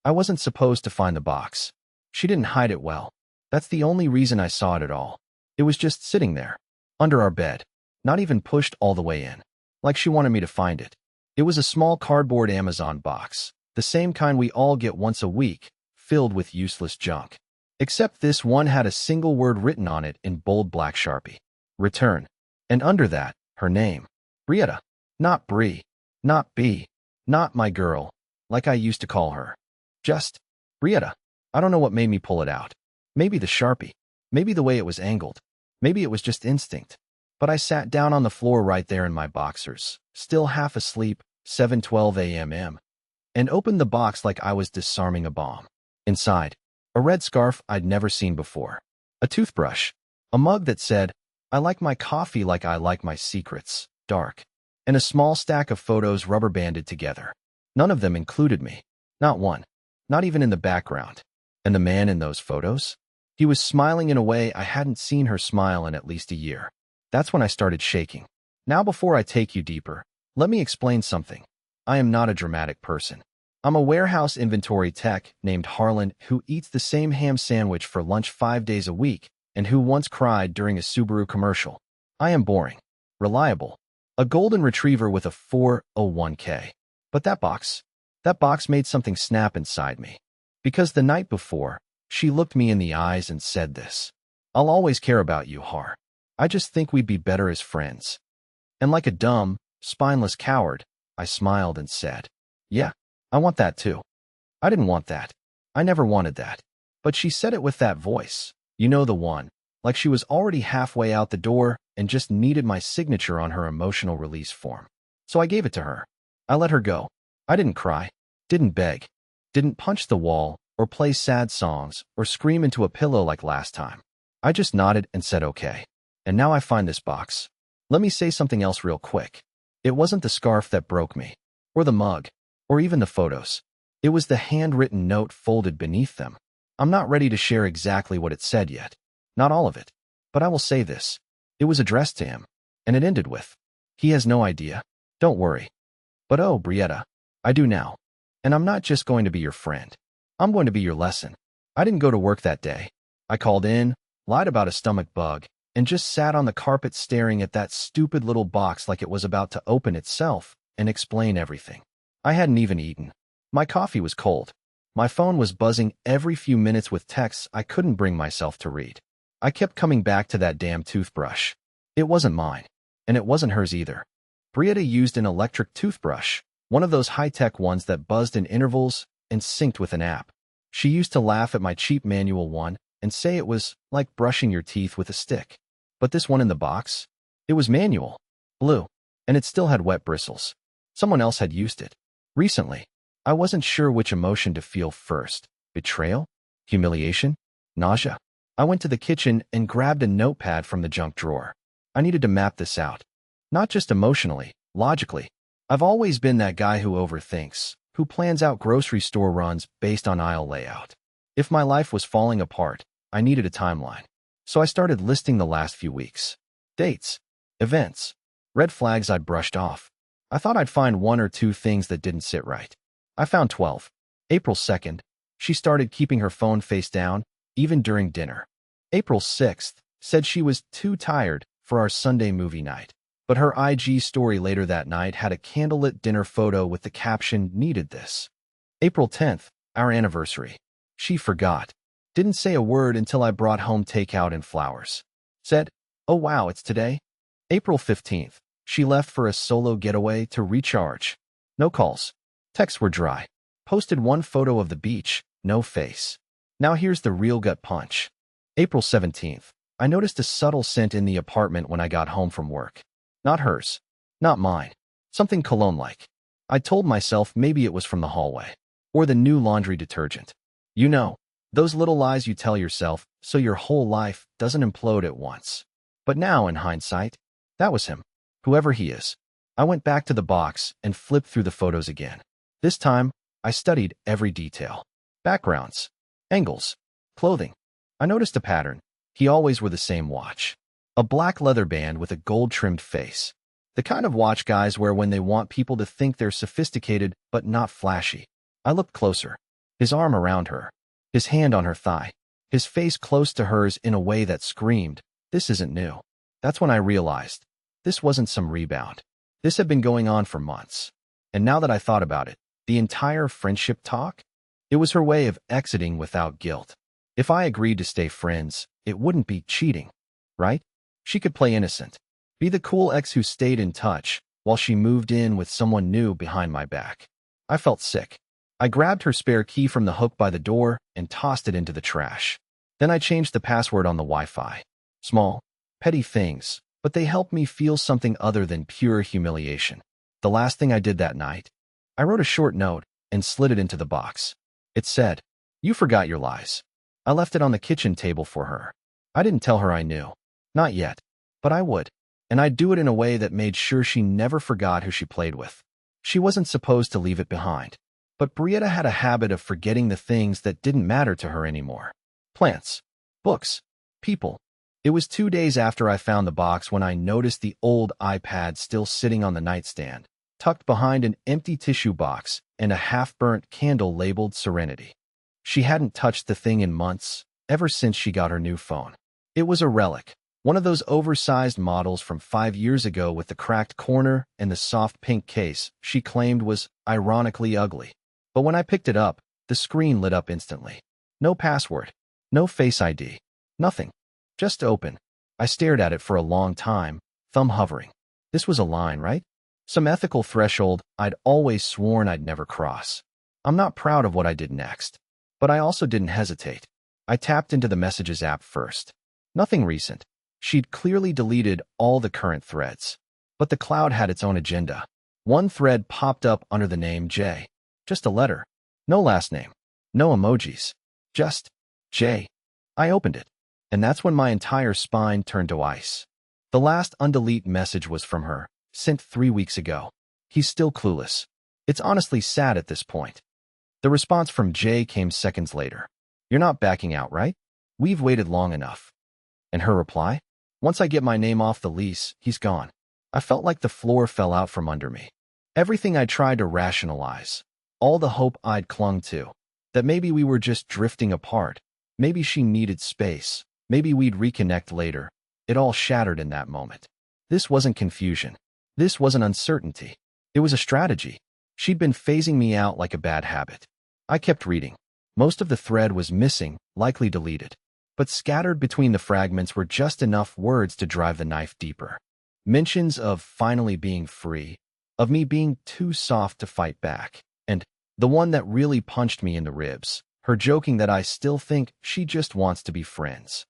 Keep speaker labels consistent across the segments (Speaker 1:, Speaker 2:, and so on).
Speaker 1: I wasn't supposed to find the box. She didn't hide it well. That's the only reason I saw it at all. It was just sitting there, under our bed, not even pushed all the way in, like she wanted me to find it. It was a small cardboard Amazon box, the same kind we all get once a week, filled with useless junk. Except this one had a single word written on it in bold black Sharpie. Return. And under that, her name. Brietta. Not Bree. Not B. Not my girl, like I used to call her. Just Brietta. I don't know what made me pull it out. Maybe the Sharpie. Maybe the way it was angled. Maybe it was just instinct. But I sat down on the floor right there in my boxers, still half asleep, 7:12 a.m., and opened the box like I was disarming a bomb. Inside, a red scarf I'd never seen before, a toothbrush, a mug that said, "I like my coffee like I like my secrets, dark," and a small stack of photos rubber banded together. None of them included me. Not one. Not even in the background. And the man in those photos? He was smiling in a way I hadn't seen her smile in at least a year. That's when I started shaking. Now before I take you deeper, let me explain something. I am not a dramatic person. I'm a warehouse inventory tech named Harlan who eats the same ham sandwich for lunch 5 days a week and who once cried during a Subaru commercial. I am boring, reliable, a golden retriever with a 401k. But that box made something snap inside me. Because the night before, she looked me in the eyes and said this. "I'll always care about you, Har. I just think we'd be better as friends." And like a dumb, spineless coward, I smiled and said, "Yeah, I want that too." I didn't want that. I never wanted that. But she said it with that voice. You know the one. Like she was already halfway out the door and just needed my signature on her emotional release form. So I gave it to her. I let her go. I didn't cry. Didn't beg. Didn't punch the wall or play sad songs or scream into a pillow like last time. I just nodded and said okay. And now I find this box. Let me say something else real quick. It wasn't the scarf that broke me, or the mug, or even the photos. It was the handwritten note folded beneath them. I'm not ready to share exactly what it said yet. Not all of it. But I will say this. It was addressed to him, and it ended with, "He has no idea. Don't worry." But oh, Brietta, I do now. And I'm not just going to be your friend. I'm going to be your lesson. I didn't go to work that day. I called in, lied about a stomach bug, and just sat on the carpet staring at that stupid little box like it was about to open itself and explain everything. I hadn't even eaten. My coffee was cold. My phone was buzzing every few minutes with texts I couldn't bring myself to read. I kept coming back to that damn toothbrush. It wasn't mine, and it wasn't hers either. Brietta used an electric toothbrush, one of those high-tech ones that buzzed in intervals and synced with an app. She used to laugh at my cheap manual one and say it was like brushing your teeth with a stick. But this one in the box? It was manual, blue, and it still had wet bristles. Someone else had used it. Recently. I wasn't sure which emotion to feel first. Betrayal? Humiliation? Nausea? I went to the kitchen and grabbed a notepad from the junk drawer. I needed to map this out. Not just emotionally, logically. I've always been that guy who overthinks, who plans out grocery store runs based on aisle layout. If my life was falling apart, I needed a timeline. So I started listing the last few weeks. Dates. Events. Red flags I'd brushed off. I thought I'd find one or two things that didn't sit right. I found 12. April 2nd, she started keeping her phone face down, even during dinner. April 6th, said she was too tired for our Sunday movie night. But her IG story later that night had a candlelit dinner photo with the caption, "Needed this." April 10th, our anniversary. She forgot. Didn't say a word until I brought home takeout and flowers. Said, "Oh wow, it's today?" April 15th, she left for a solo getaway to recharge. No calls. Texts were dry. Posted one photo of the beach, no face. Now here's the real gut punch. April 17th, I noticed a subtle scent in the apartment when I got home from work. Not hers. Not mine. Something cologne-like. I told myself maybe it was from the hallway. Or the new laundry detergent. You know, those little lies you tell yourself so your whole life doesn't implode at once. But now, in hindsight, that was him. Whoever he is. I went back to the box and flipped through the photos again. This time, I studied every detail. Backgrounds, angles, clothing. I noticed a pattern. He always wore the same watch. A black leather band with a gold-trimmed face. The kind of watch guys wear when they want people to think they're sophisticated but not flashy. I looked closer. his arm around her, his hand on her thigh, his face close to hers in a way that screamed, "This isn't new." That's when I realized this wasn't some rebound. This had been going on for months. And now that I thought about it, the entire friendship talk, it was her way of exiting without guilt. If I agreed to stay friends, it wouldn't be cheating, right? She could play innocent, be the cool ex who stayed in touch while she moved in with someone new behind my back. I felt sick. I grabbed her spare key from the hook by the door and tossed it into the trash. Then I changed the password on the Wi-Fi. Small, petty things, but they helped me feel something other than pure humiliation. The last thing I did that night, I wrote a short note and slid it into the box. It said, "You forgot your lies." I left it on the kitchen table for her. I didn't tell her I knew. Not yet, but I would. And I'd do it in a way that made sure she never forgot who she played with. She wasn't supposed to leave it behind. But Brietta had a habit of forgetting the things that didn't matter to her anymore. Plants, books, people. It was 2 days after I found the box when I noticed the old iPad still sitting on the nightstand, tucked behind an empty tissue box and a half-burnt candle labeled Serenity. She hadn't touched the thing in months, ever since she got her new phone. It was a relic, one of those oversized models from 5 years ago with the cracked corner and the soft pink case she claimed was ironically ugly. But when I picked it up, the screen lit up instantly. No password, no Face ID, nothing. Just open. I stared at it for a long time, thumb hovering. This was a line, right? Some ethical threshold I'd always sworn I'd never cross. I'm not proud of what I did next. But I also didn't hesitate. I tapped into the Messages app first. Nothing recent. She'd clearly deleted all the current threads. But the cloud had its own agenda. One thread popped up under the name J. Just a letter. No last name. No emojis. Just J. I opened it. And that's when my entire spine turned to ice. The last undelete message was from her, sent 3 weeks ago. He's still clueless. It's honestly sad at this point. The response from Jay came seconds later. "You're not backing out, right? We've waited long enough." And her reply? "Once I get my name off the lease, he's gone." I felt like the floor fell out from under me. Everything I tried to rationalize, all the hope I'd clung to, that maybe we were just drifting apart, maybe she needed space, maybe we'd reconnect later, it all shattered in that moment. This wasn't confusion. This wasn't uncertainty. It was a strategy. She'd been phasing me out like a bad habit. I kept reading. Most of the thread was missing, likely deleted. But scattered between the fragments were just enough words to drive the knife deeper. Mentions of finally being free, of me being too soft to fight back, and the one that really punched me in the ribs, her joking that I still think she just wants to be friends.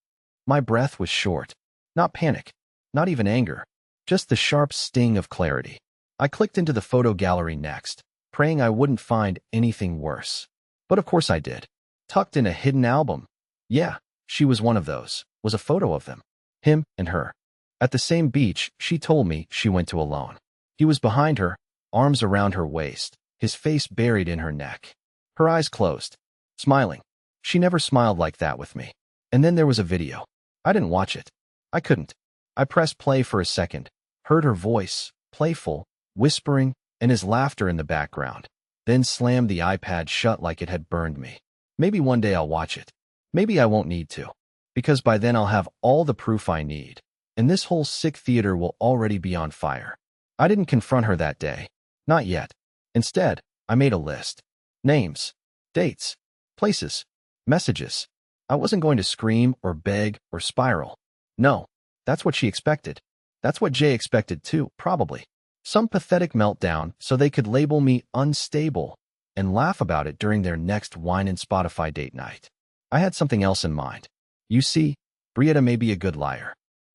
Speaker 1: My breath was short. Not panic, not even anger, just the sharp sting of clarity. I clicked into the photo gallery next, praying I wouldn't find anything worse. But of course I did. Tucked in a hidden album. Yeah, she was one of those. Was a photo of them. Him and her. At the same beach she told me she went to alone. He was behind her, arms around her waist, his face buried in her neck. Her eyes closed. Smiling. She never smiled like that with me. And then there was a video. I didn't watch it. I couldn't. I pressed play for a second, heard her voice, playful, whispering, and his laughter in the background, then slammed the iPad shut like it had burned me. Maybe one day I'll watch it. Maybe I won't need to. Because by then I'll have all the proof I need, and this whole sick theater will already be on fire. I didn't confront her that day. Not yet. Instead, I made a list. Names, dates, places, messages. I wasn't going to scream or beg or spiral. No, that's what she expected. That's what Jay expected too, probably. Some pathetic meltdown so they could label me unstable and laugh about it during their next wine and Spotify date night. I had something else in mind. You see, Brietta may be a good liar.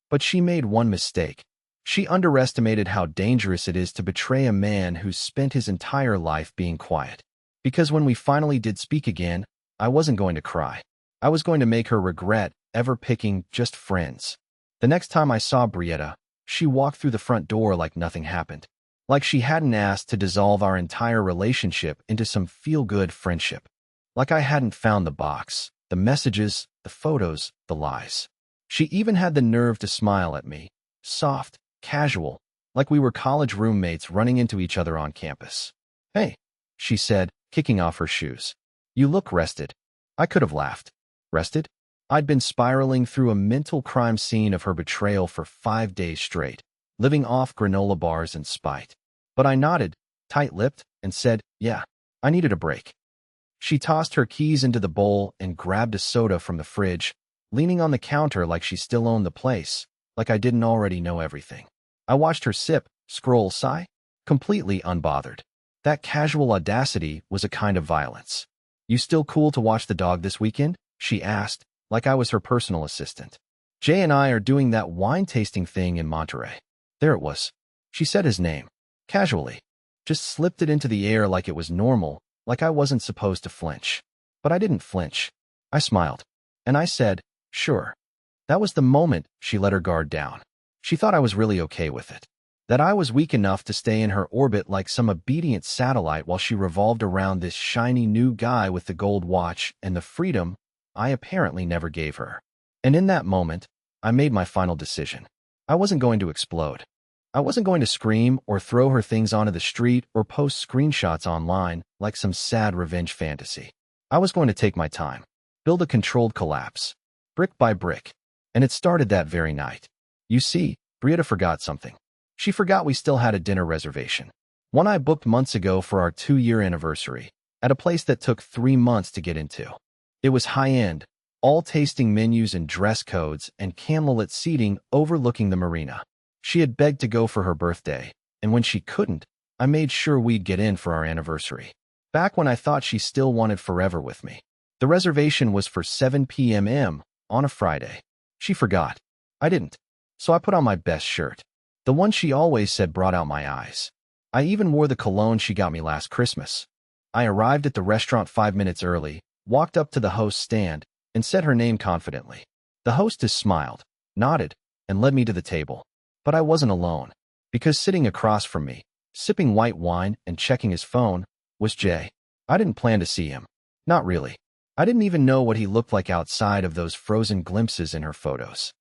Speaker 1: But she made one mistake. She underestimated how dangerous it is to betray a man who's spent his entire life being quiet. Because when we finally did speak again, I wasn't going to cry. I was going to make her regret ever picking just friends. The next time I saw Brietta, she walked through the front door like nothing happened. Like she hadn't asked to dissolve our entire relationship into some feel-good friendship. Like I hadn't found the box, the messages, the photos, the lies. She even had the nerve to smile at me, soft, casual, like we were college roommates running into each other on campus. "Hey," she said, kicking off her shoes. You look rested. I could have laughed. Rested? I'd been spiraling through a mental crime scene of her betrayal for 5 days straight, living off granola bars and spite. But I nodded, tight-lipped, and said, yeah, I needed a break. She tossed her keys into the bowl and grabbed a soda from the fridge, leaning on the counter like she still owned the place, like I didn't already know everything. I watched her sip, scroll, sigh, completely unbothered. That casual audacity was a kind of violence. You still cool to watch the dog this weekend? She asked, like I was her personal assistant. Jay and I are doing that wine tasting thing in Monterey. There it was. She said his name, casually, just slipped it into the air like it was normal, like I wasn't supposed to flinch. But I didn't flinch. I smiled. And I said, sure. That was the moment she let her guard down. She thought I was really okay with it. That I was weak enough to stay in her orbit like some obedient satellite while she revolved around this shiny new guy with the gold watch and the freedom I apparently never gave her. And in that moment, I made my final decision. I wasn't going to explode. I wasn't going to scream or throw her things onto the street or post screenshots online like some sad revenge fantasy. I was going to take my time, build a controlled collapse, brick by brick. And it started that very night. You see, Brietta forgot something. She forgot we still had a dinner reservation. One I booked months ago for our 2-year anniversary, at a place that took 3 months to get into. It was high-end, all tasting menus and dress codes and candlelit seating overlooking the marina. She had begged to go for her birthday, and when she couldn't, I made sure we'd get in for our anniversary. Back when I thought she still wanted forever with me. The reservation was for 7 p.m. on a Friday. She forgot. I didn't. So I put on my best shirt. The one she always said brought out my eyes. I even wore the cologne she got me last Christmas. I arrived at the restaurant 5 minutes early, walked up to the host's stand, and said her name confidently. The hostess smiled, nodded, and led me to the table. But I wasn't alone, because sitting across from me, sipping white wine and checking his phone, was Jay. I didn't plan to see him. Not really. I didn't even know what he looked like outside of those frozen glimpses in her photos.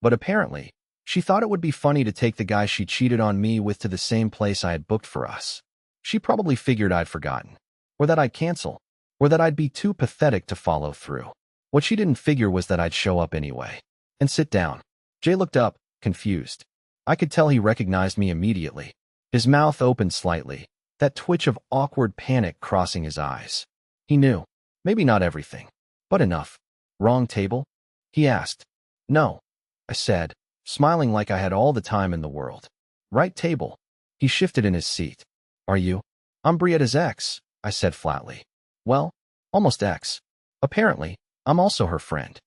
Speaker 1: But apparently, she thought it would be funny to take the guy she cheated on me with to the same place I had booked for us. She probably figured I'd forgotten, or that I'd cancel, or that I'd be too pathetic to follow through. What she didn't figure was that I'd show up anyway. And sit down. Jay looked up, confused. I could tell he recognized me immediately. His mouth opened slightly, that twitch of awkward panic crossing his eyes. He knew. Maybe not everything, but enough. Wrong table? He asked. No, I said, smiling like I had all the time in the world. Right table. He shifted in his seat. Are you? I'm Brietta's ex, I said flatly. Well, almost ex. Apparently, I'm also her friend.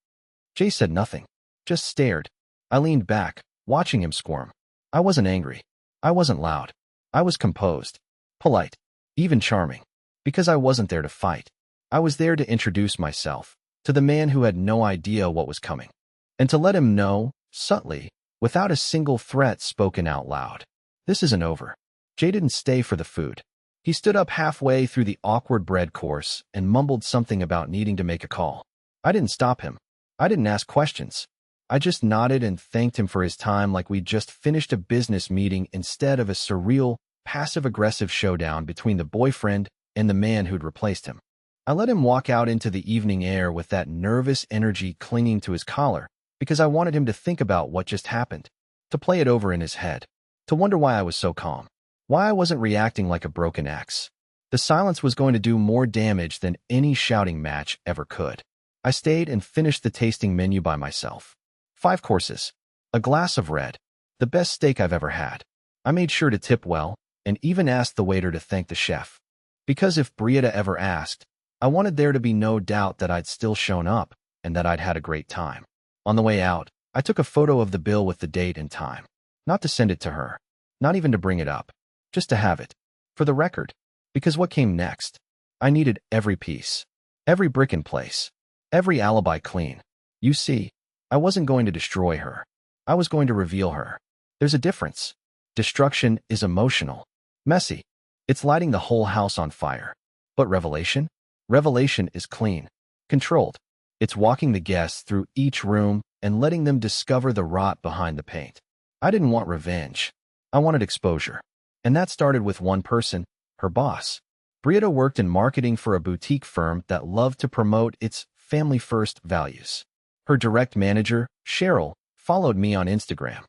Speaker 1: Jay said nothing, just stared. I leaned back, watching him squirm. I wasn't angry. I wasn't loud. I was composed, polite, even charming. Because I wasn't there to fight. I was there to introduce myself to the man who had no idea what was coming. And to let him know, subtly, without a single threat spoken out loud. This isn't over. Jay didn't stay for the food. He stood up halfway through the awkward bread course and mumbled something about needing to make a call. I didn't stop him. I didn't ask questions. I just nodded and thanked him for his time like we'd just finished a business meeting instead of a surreal, passive-aggressive showdown between the boyfriend and the man who'd replaced him. I let him walk out into the evening air with that nervous energy clinging to his collar because I wanted him to think about what just happened, to play it over in his head, to wonder why I was so calm, why I wasn't reacting like a broken ex. The silence was going to do more damage than any shouting match ever could. I stayed and finished the tasting menu by myself. 5 courses, a glass of red, the best steak I've ever had. I made sure to tip well and even asked the waiter to thank the chef. Because if Brietta ever asked, I wanted there to be no doubt that I'd still shown up and that I'd had a great time. On the way out, I took a photo of the bill with the date and time. Not to send it to her, not even to bring it up, just to have it. For the record, because what came next? I needed every piece, every brick in place, every alibi clean. You see, I wasn't going to destroy her. I was going to reveal her. There's a difference. Destruction is emotional, messy. It's lighting the whole house on fire. But revelation? Revelation is clean, controlled. It's walking the guests through each room and letting them discover the rot behind the paint. I didn't want revenge. I wanted exposure. And that started with one person, her boss. Brietta worked in marketing for a boutique firm that loved to promote its family-first values. Her direct manager, Cheryl, followed me on Instagram.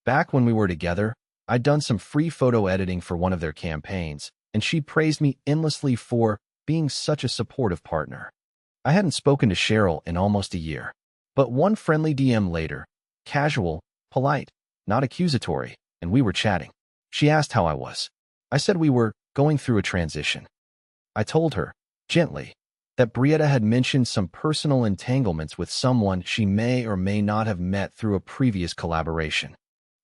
Speaker 1: Back when we were together, I'd done some free photo editing for one of their campaigns, and she praised me endlessly for being such a supportive partner. I hadn't spoken to Cheryl in almost a year, but one friendly DM later, casual, polite, not accusatory, and we were chatting. She asked how I was. I said we were going through a transition. I told her, gently, that Brietta had mentioned some personal entanglements with someone she may or may not have met through a previous collaboration.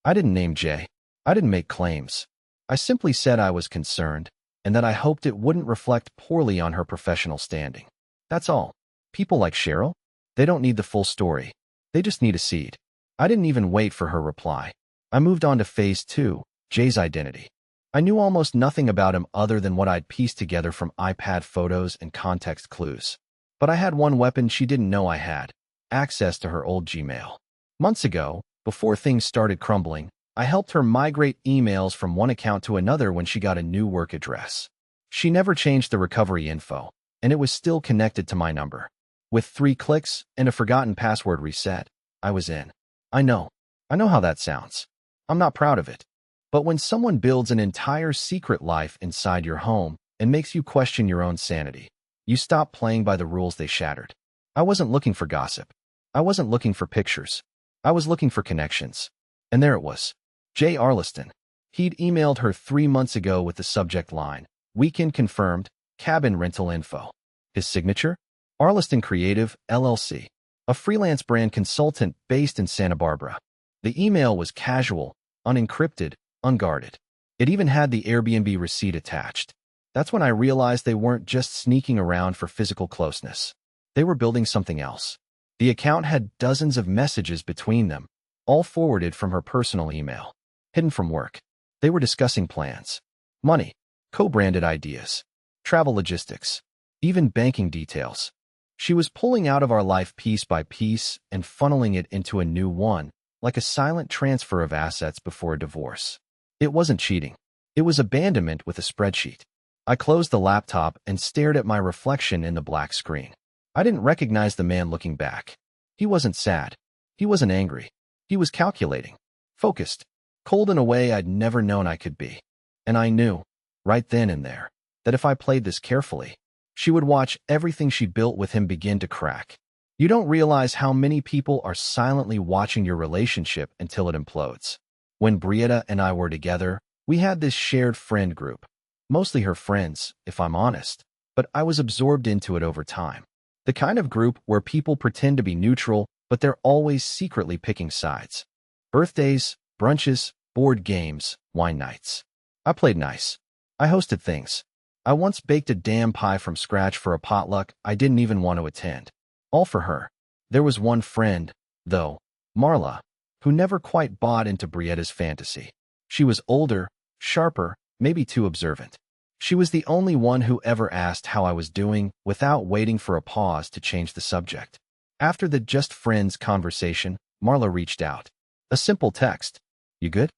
Speaker 1: I didn't name Jay. I didn't make claims. I simply said I was concerned, and that I hoped it wouldn't reflect poorly on her professional standing. That's all. People like Cheryl, they don't need the full story. They just need a seed. I didn't even wait for her reply. I moved on to phase 2, Jay's identity. I knew almost nothing about him other than what I'd pieced together from iPad photos and context clues. But I had one weapon she didn't know I had: access to her old Gmail. Months ago, before things started crumbling, I helped her migrate emails from one account to another when she got a new work address. She never changed the recovery info, and it was still connected to my number. With 3 clicks and a forgotten password reset, I was in. I know how that sounds. I'm not proud of it. But when someone builds an entire secret life inside your home and makes you question your own sanity, you stop playing by the rules they shattered. I wasn't looking for gossip. I wasn't looking for pictures. I was looking for connections. And there it was. Jay Arliston. He'd emailed her 3 months ago with the subject line, "Weekend confirmed, cabin rental info." His signature? Arliston Creative, LLC, a freelance brand consultant based in Santa Barbara. The email was casual, unencrypted, unguarded. It even had the Airbnb receipt attached. That's when I realized they weren't just sneaking around for physical closeness. They were building something else. The account had dozens of messages between them, all forwarded from her personal email, hidden from work. They were discussing plans, money, co-branded ideas, travel logistics, even banking details. She was pulling out of our life piece by piece and funneling it into a new one, like a silent transfer of assets before a divorce. It wasn't cheating. It was abandonment with a spreadsheet. I closed the laptop and stared at my reflection in the black screen. I didn't recognize the man looking back. He wasn't sad. He wasn't angry. He was calculating, focused, cold in a way I'd never known I could be. And I knew, right then and there, that if I played this carefully, she would watch everything she built with him begin to crack. You don't realize how many people are silently watching your relationship until it implodes. When Brietta and I were together, we had this shared friend group. Mostly her friends, if I'm honest, but I was absorbed into it over time. The kind of group where people pretend to be neutral, but they're always secretly picking sides. Birthdays, brunches, board games, wine nights. I played nice. I hosted things. I once baked a damn pie from scratch for a potluck I didn't even want to attend. All for her. There was one friend, though, Marla, who never quite bought into Brietta's fantasy. She was older, sharper, maybe too observant. She was the only one who ever asked how I was doing without waiting for a pause to change the subject. After the just friends conversation, Marla reached out. A simple text. "You good?"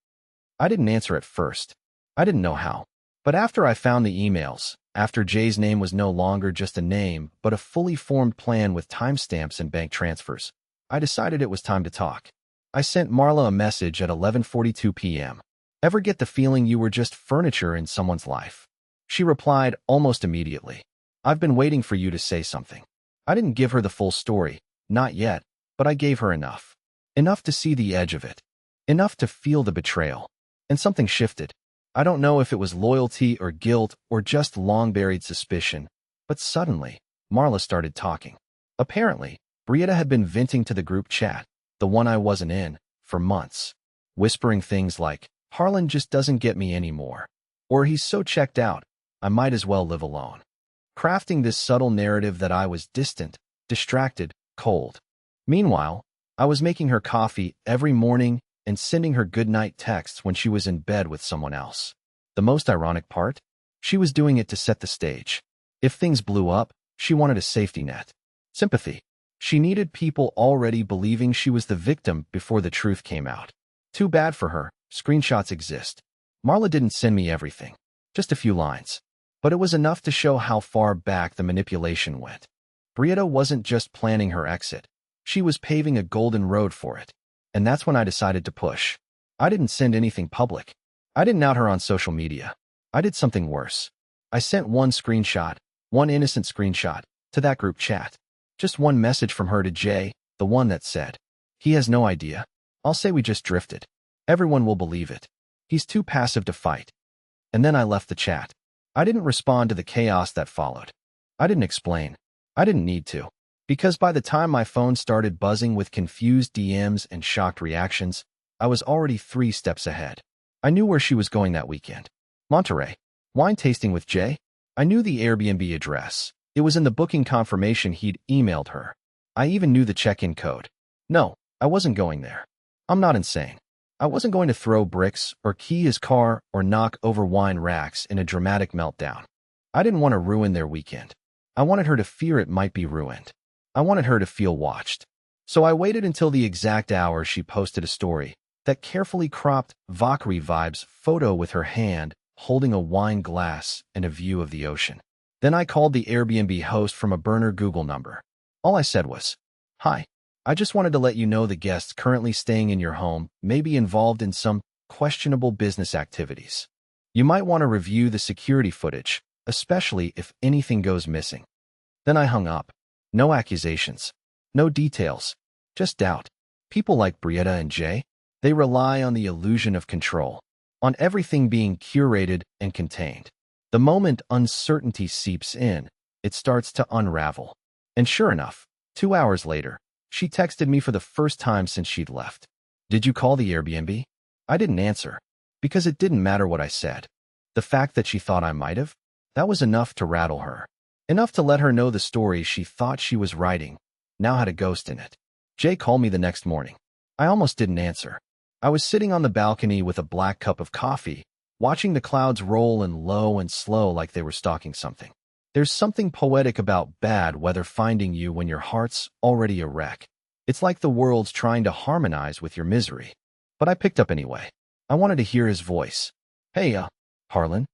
Speaker 1: I didn't answer at first. I didn't know how. But after I found the emails, after Jay's name was no longer just a name, but a fully formed plan with timestamps and bank transfers, I decided it was time to talk. I sent Marla a message at 11:42 p.m. "Ever get the feeling you were just furniture in someone's life?" She replied almost immediately. "I've been waiting for you to say something." I didn't give her the full story, not yet, but I gave her enough. Enough to see the edge of it. Enough to feel the betrayal. And something shifted. I don't know if it was loyalty or guilt or just long-buried suspicion, but suddenly, Marla started talking. Apparently, Brietta had been venting to the group chat, the one I wasn't in, for months, whispering things like, "Harlan just doesn't get me anymore," or "He's so checked out, I might as well live alone." Crafting this subtle narrative that I was distant, distracted, cold. Meanwhile, I was making her coffee every morning and sending her goodnight texts when she was in bed with someone else. The most ironic part? She was doing it to set the stage. If things blew up, she wanted a safety net. Sympathy. She needed people already believing she was the victim before the truth came out. Too bad for her, screenshots exist. Marla didn't send me everything. Just a few lines. But it was enough to show how far back the manipulation went. Brietta wasn't just planning her exit. She was paving a golden road for it. And that's when I decided to push. I didn't send anything public. I didn't out her on social media. I did something worse. I sent one screenshot, one innocent screenshot, to that group chat. Just one message from her to Jay, the one that said, "He has no idea. I'll say we just drifted. Everyone will believe it. He's too passive to fight." And then I left the chat. I didn't respond to the chaos that followed. I didn't explain. I didn't need to. Because by the time my phone started buzzing with confused DMs and shocked reactions, I was already 3 steps ahead. I knew where she was going that weekend. Monterey. Wine tasting with Jay? I knew the Airbnb address. It was in the booking confirmation he'd emailed her. I even knew the check-in code. No, I wasn't going there. I'm not insane. I wasn't going to throw bricks or key his car or knock over wine racks in a dramatic meltdown. I didn't want to ruin their weekend. I wanted her to fear it might be ruined. I wanted her to feel watched. So I waited until the exact hour she posted a story, that carefully cropped Valkyrie vibes photo with her hand holding a wine glass and a view of the ocean. Then I called the Airbnb host from a burner Google number. All I said was, "Hi, I just wanted to let you know the guests currently staying in your home may be involved in some questionable business activities. You might want to review the security footage, especially if anything goes missing." Then I hung up. No accusations. No details. Just doubt. People like Brietta and Jay, they rely on the illusion of control, on everything being curated and contained. The moment uncertainty seeps in, it starts to unravel. And sure enough, 2 hours later, she texted me for the first time since she'd left. "Did you call the Airbnb?" I didn't answer, because it didn't matter what I said. The fact that she thought I might have, that was enough to rattle her. Enough to let her know the story she thought she was writing now had a ghost in it. Jay called me the next morning. I almost didn't answer. I was sitting on the balcony with a black cup of coffee, watching the clouds roll in low and slow like they were stalking something. There's something poetic about bad weather finding you when your heart's already a wreck. It's like the world's trying to harmonize with your misery. But I picked up anyway. I wanted to hear his voice. "Hey, Harlan."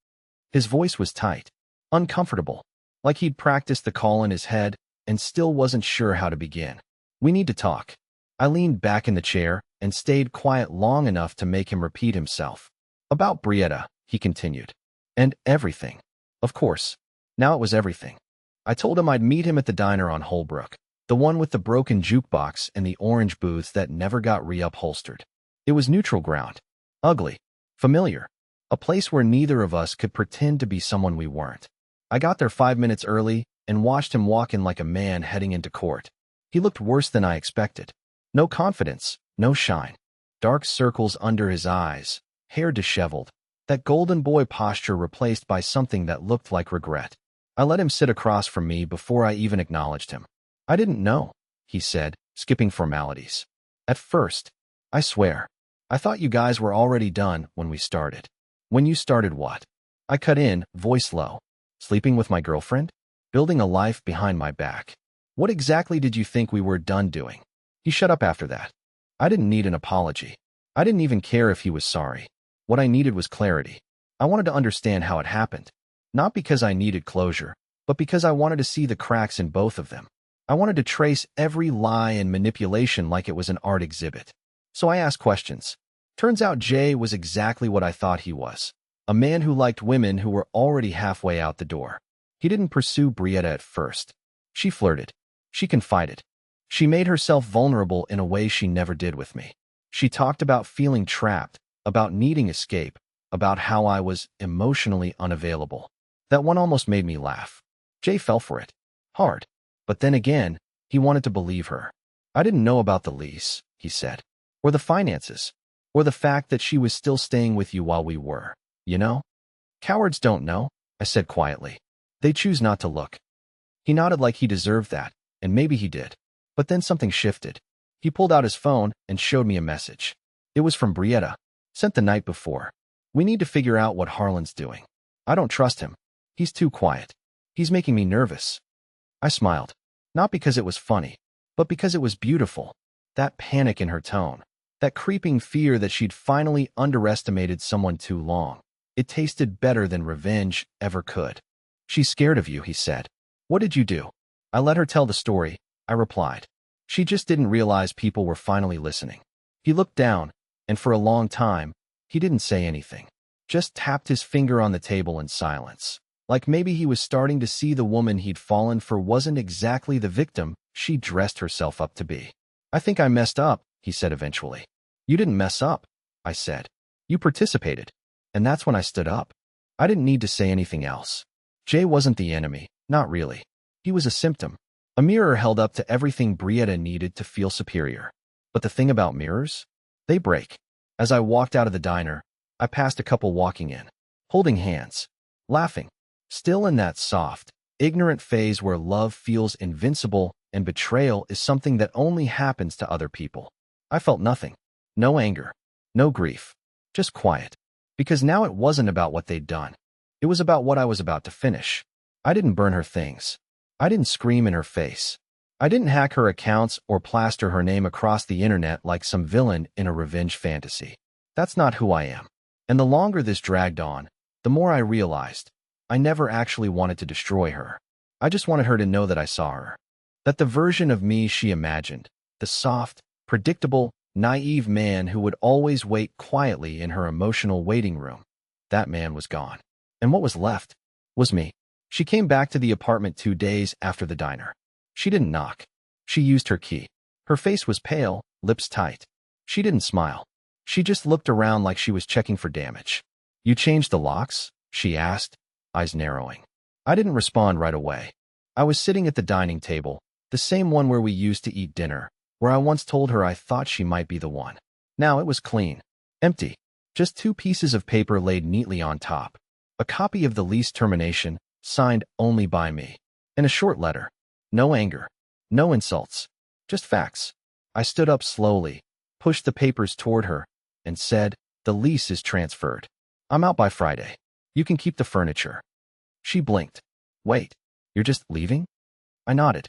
Speaker 1: His voice was tight, uncomfortable, like he'd practiced the call in his head and still wasn't sure how to begin. "We need to talk." I leaned back in the chair and stayed quiet long enough to make him repeat himself. "About Brietta," he continued. "And everything. Of course. Now it was everything." I told him I'd meet him at the diner on Holbrook, the one with the broken jukebox and the orange booths that never got reupholstered. It was neutral ground. Ugly. Familiar. A place where neither of us could pretend to be someone we weren't. I got there 5 minutes early and watched him walk in like a man heading into court. He looked worse than I expected. No confidence, no shine. Dark circles under his eyes, hair disheveled. That golden boy posture replaced by something that looked like regret. I let him sit across from me before I even acknowledged him. "I didn't know," he said, skipping formalities. "At first, I swear, I thought you guys were already done when we started." "When you started what?" I cut in, voice low. "Sleeping with my girlfriend? Building a life behind my back? What exactly did you think we were done doing?" He shut up after that. I didn't need an apology. I didn't even care if he was sorry. What I needed was clarity. I wanted to understand how it happened. Not because I needed closure, but because I wanted to see the cracks in both of them. I wanted to trace every lie and manipulation like it was an art exhibit. So I asked questions. Turns out Jay was exactly what I thought he was. A man who liked women who were already halfway out the door. He didn't pursue Brietta at first. She flirted. She confided. She made herself vulnerable in a way she never did with me. She talked about feeling trapped, about needing escape, about how I was emotionally unavailable. That one almost made me laugh. Jay fell for it. Hard. But then again, he wanted to believe her. "I didn't know about the lease," he said. "Or the finances. Or the fact that she was still staying with you while we were. You know? Cowards don't know," I said quietly. "They choose not to look." He nodded like he deserved that, and maybe he did. But then something shifted. He pulled out his phone and showed me a message. It was from Brietta, sent the night before. "We need to figure out what Harlan's doing. I don't trust him. He's too quiet. He's making me nervous." I smiled. Not because it was funny, but because it was beautiful. That panic in her tone. That creeping fear that she'd finally underestimated someone too long. It tasted better than revenge ever could. She's scared of you, he said. What did you do? I let her tell the story, I replied. She just didn't realize people were finally listening. He looked down, and for a long time, he didn't say anything. Just tapped his finger on the table in silence. Like maybe he was starting to see the woman he'd fallen for wasn't exactly the victim she dressed herself up to be. I think I messed up, he said eventually. You didn't mess up, I said. You participated. And that's when I stood up. I didn't need to say anything else. Jay wasn't the enemy, not really. He was a symptom. A mirror held up to everything Brietta needed to feel superior. But the thing about mirrors? They break. As I walked out of the diner, I passed a couple walking in, holding hands, laughing, still in that soft, ignorant phase where love feels invincible and betrayal is something that only happens to other people. I felt nothing. No anger. No grief. Just quiet. Because now it wasn't about what they'd done. It was about what I was about to finish. I didn't burn her things. I didn't scream in her face. I didn't hack her accounts or plaster her name across the internet like some villain in a revenge fantasy. That's not who I am. And the longer this dragged on, the more I realized I never actually wanted to destroy her. I just wanted her to know that I saw her. That the version of me she imagined, the soft, predictable, naive man who would always wait quietly in her emotional waiting room, that man was gone. And what was left was me. She came back to the apartment 2 days after the diner. She didn't knock. She used her key. Her face was pale, lips tight. She didn't smile. She just looked around like she was checking for damage. You changed the locks? She asked, eyes narrowing. I didn't respond right away. I was sitting at the dining table, the same one where we used to eat dinner, where I once told her I thought she might be the one. Now it was clean. Empty. Just 2 pieces of paper laid neatly on top. A copy of the lease termination, signed only by me. And a short letter. No anger. No insults. Just facts. I stood up slowly, pushed the papers toward her, and said, the lease is transferred. I'm out by Friday. You can keep the furniture. She blinked. Wait, you're just leaving? I nodded.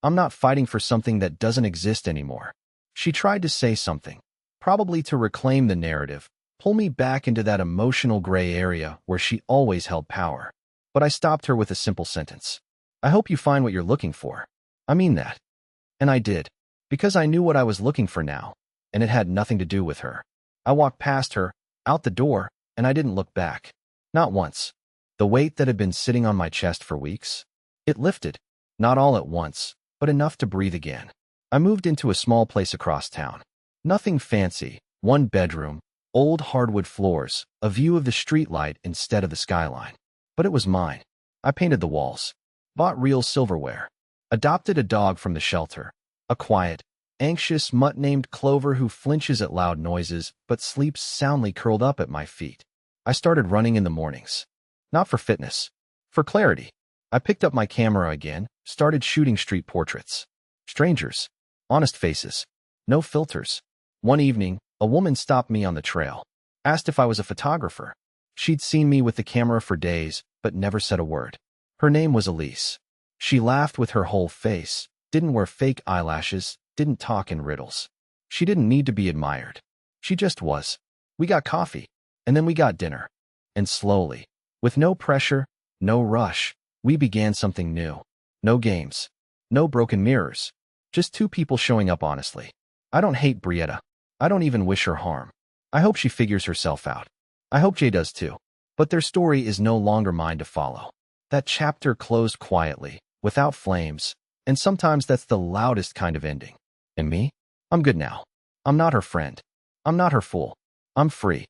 Speaker 1: I'm not fighting for something that doesn't exist anymore. She tried to say something, probably to reclaim the narrative, pull me back into that emotional gray area where she always held power. But I stopped her with a simple sentence. I hope you find what you're looking for. I mean that. And I did, because I knew what I was looking for now, and it had nothing to do with her. I walked past her, out the door, and I didn't look back. Not once. The weight that had been sitting on my chest for weeks, it lifted, not all at once, but enough to breathe again. I moved into a small place across town. Nothing fancy, 1 bedroom, old hardwood floors, a view of the streetlight instead of the skyline. But it was mine. I painted the walls, bought real silverware, adopted a dog from the shelter, a quiet, anxious mutt named Clover who flinches at loud noises but sleeps soundly curled up at my feet. I started running in the mornings. Not for fitness, for clarity. I picked up my camera again, started shooting street portraits. Strangers, honest faces, no filters. One evening, a woman stopped me on the trail, asked if I was a photographer. She'd seen me with the camera for days, but never said a word. Her name was Elise. She laughed with her whole face, didn't wear fake eyelashes, didn't talk in riddles. She didn't need to be admired. She just was. We got coffee, and then we got dinner. And slowly, with no pressure, no rush, we began something new. No games. No broken mirrors. Just 2 people showing up honestly. I don't hate Brietta. I don't even wish her harm. I hope she figures herself out. I hope Jay does too. But their story is no longer mine to follow. That chapter closed quietly, without flames, and sometimes that's the loudest kind of ending. And me? I'm good now. I'm not her friend. I'm not her fool. I'm free.